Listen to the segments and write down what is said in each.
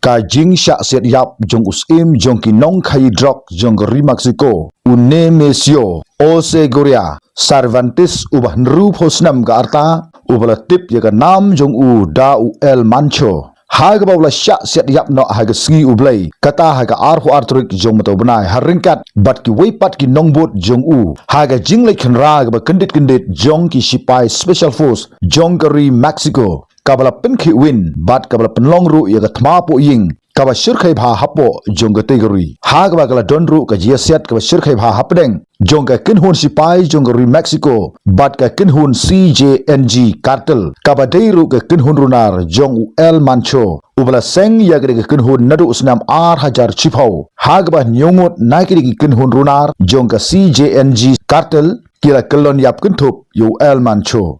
ka jing sha set yap jong usim jong ki nong khai drok jong ri Mexico une mesio o seguria Cervantes ubah nru phosnam ga arta ubala tip ya ga nam jong u da u el mancho haga bawla sha set yap no haga sngi ublai kata haga arhu artrik jong mato banai haringkat bat ki weipat ki nongbot jong u haga jinglai khanra ga kendit jong ki sipai special force jong kari Mexico kabala penkhi win bat kabala penlong ru ya ga thma po ying kaba shirkhai bha hapo jong ga tegari haga bagala donru ka jiaset kaba shirkhai bha hapdeng jong ka kinhun sipai jong kari Mexico bat ka kinhun CJNG cartel kaba deiru ka kinhun runar jong el mancho ubala seng ya ga kinhun nadu usnam 8000 chipau haga ba nyongot naikiri ki kinhun runar jong ka CJNG cartel kira kelon yap kentup yu el mancho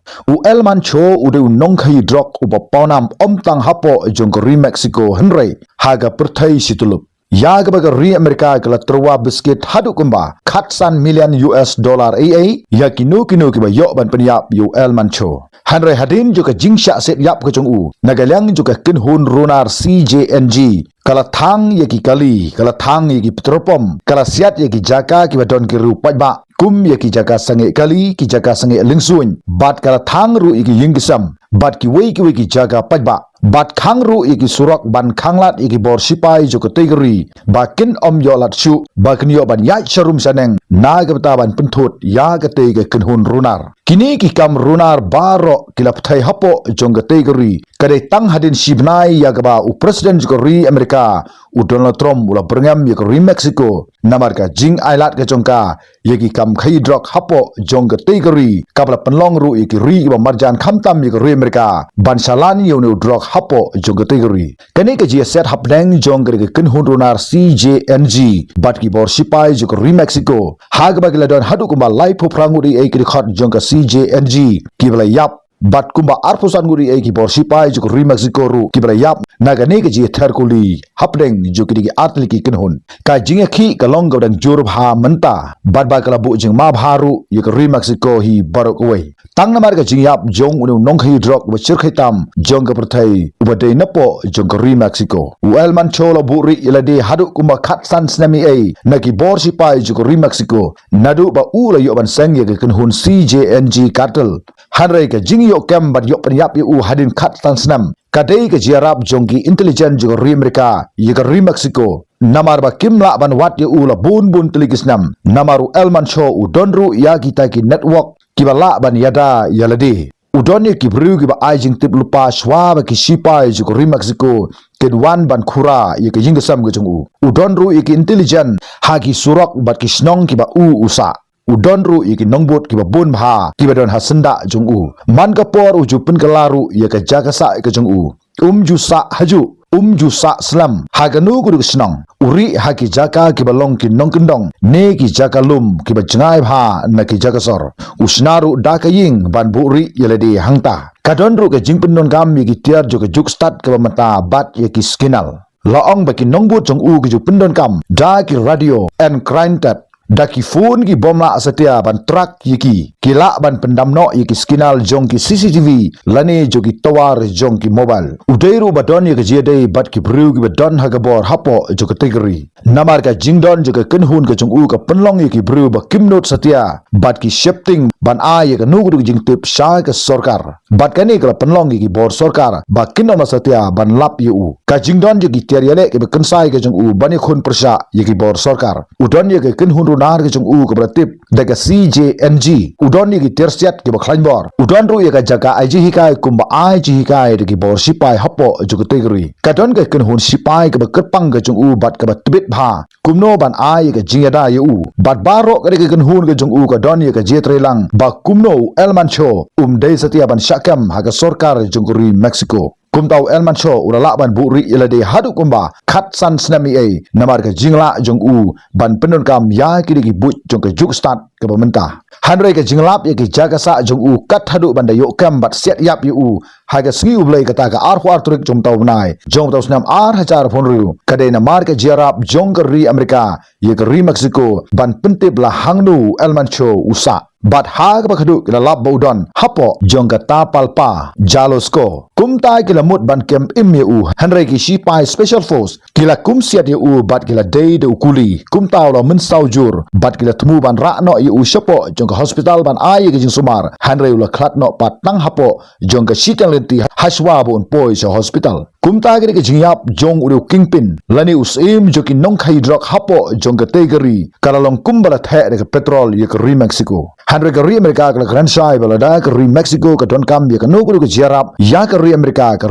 ude nong khai drok uba paunam tang hapo jong ri Mexico henry haga perthai situlup yaga baga ri Amerika kala terwa biscuit hadu kumba khatsan million US dollar AA ya kinu ki ba yo ban penyap yu el mancho henry hadin juga jingsha set yap ke jong u nagalyang juga kinhun runar CJNG kala thang yaki kali kala thang yaki petropom kala siat yaki jaka ki badon ki ru pajba kum yaki jaka sange kali ki jaka sange lingsuin bat kala thang ru yaki yinggisam bat ki wei ki jaka pajba bat khang ru yaki surak ban khanglat yaki bor sipai joko tegri bakin om yolat shu bakin yo ban yai sharum saneng naga ban penthut ya gate ga kinhun runar kini ki kam runar baro kilap thai hapo jong tegri kade tang hadin sibnai ya gaba u president joko ri Amerika u Donald Trump ula berngam ya ri Mexico namar ka jing ailat ka jongka yaki kam khai drok hapo jong tegri kabla penlong ru yaki ri ba marjan khamtam ya ri Amerika ban salan yo ne drok hapo jong tegri kani ka ji set hapdeng jong ga kinhun runar CJNG bat ki bor sipai joko ri Mexico hagba giladon hadu kumba lai phoprangu ri ai ki khot jong ka CJNG kibla yap bat kumba arpusan guri ai ki bor sipai joko ri Mexico ru kibla yap nagane ke ji therkuli hapdeng jokri ki atli ki kinhun ka jinga khi kalong godang jur bha manta bat ba kala bu jing ma bharu yek ri Mexico hi barok wei tang namar ka jing yap jong unu nong khai drok ba chir khai tam jong ka prathai ubadei napo jong ri Mexico wel man chola bu ri ilade hadu kumba khat san snami ai naki bor sipai joko ri Mexico nadu ba ula yo ban sang ye kinhun CJNG cartel hanrai ka jing yo kem bat yo penyap yu hadin khat san snam kadai ke jiarap jongki intelligent joko ri Amerika ye ri Mexico namar ba kimla ban wat yu ula bun teligisnam namaru elman show udonru ya kita ki network kibala ban yada yalade udonye ki bru ki ba ajing tip lupa shwa ba ki sipai joko ri Mexico kedwan ban khura ye ke jingasam ge jongu udonru ye ki intelligent ha ki surak bat ki snong ki ba usa udonru ye ki nongbot ki ba bun bha ki ba don hasenda jongu man ka por uju pun kalaru ye ka jagasa ke jongu jusa haju jusa slam haganu guru snong uri haki jaka ki balong ki nongkendong ne ki jaka lum ki ba jangai bha na ki jaka sor usnaru dakaying ban buri yeledi hangta kadonru ke jingpen non gam ki tiar jo ke juk start ke mata bat ye ki skinal laong ba ki nongbut jong u ki juk pendon kam da ki radio and crintat daki phone ki bomla asatia ban truck yiki kila ban pendamno yiki skinal jong ki CCTV lane jogi tawar jong ki mobile udairu badon yiki jede bat ki bru ki badon hagabor hapo jogi tegri namar ka jingdon jogi kenhun ka jong u ka penlong yiki bru ba kimnot satia bat ki shifting ban a yiki nugu jing tip sha ka sorkar bat kani ka penlong yiki bor sorkar ba kinom satia ban lap yu ka jingdon jogi tiariale ki kensai ka jong u bani khun persha yiki bor sorkar udon yiki kenhun nar ke jong u ke beratip daga CJNG udon ni ki tersiat ke bakhlain bor udon ru ya ka jaga aji hikai kumba aji hikai de ki bor sipai hapo jugu tegri kadon ke ken hun sipai ke bakepang ke jong u bat ke batbit bha kumno ban ai ke jingada yu bat baro ke ken hun ke jong u ka don ya ka jetrelang ba kumno elmancho dei satia ban syakam ha ka sorkar jonguri Mexico kumtau elman show ulala ban buri ilade hadu kumba khat san snami ai namar ka jingla jong u ban penun kam ya kiri ki but jong ka juk start ke pemerintah hanre ka jinglap ya ki jaga sa jong u kat hadu ban da yo kam bat set yap yu haga sngi ublai kata ka ar huar turik jom tau benai jom tau snam ar hajar phon riu kadai na mar ka jiarap jong ka ri Amerika ye ka ri Mexico ban pentip la hangnu elmancho usa bat ha ka khadu kila lab bodon hapo jong ka ta palpa jalosko kumtai kila mut ban kem imye u hanrai ki shipai special force kila kum siat ye u bat kila day de ukuli kumtau la men saujur bat kila temu ban ra no ye u shapo jong ka hospital ban ai ke jing sumar hanrai u la klat no pat tang hapo jong ka shitang lenti haswa bon poi sa hospital kumta ke jingyap jong uru kingpin lani usim joki nong khai drug hapo jong ka tegari kalalong kumbala the de petrol ye ka ri Mexico hanrai ka ri Amerika ka grand shai bala da ka ri Mexico ka don kam ye ka no ku jiarap ya ka ri Amerika ka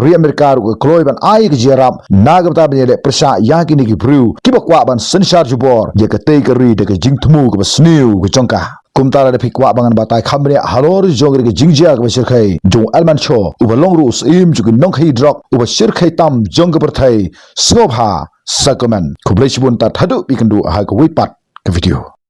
kloi ban ai ka jiarap nagabta ban ye prasa ya ki ni ki bru ki bakwa ban senshar jubor ye ka tegari de ka jingthmu ka sniu ka jongka kumtara de phikwa bangan batai khamre halor jogri ke jingjia ke sirkhai jong alman cho ubalong rus im ju nong khai drok uba sirkhai tam jong ke perthai snobha sakoman kublai sibun ta thadu bikandu ha ka wipat ke video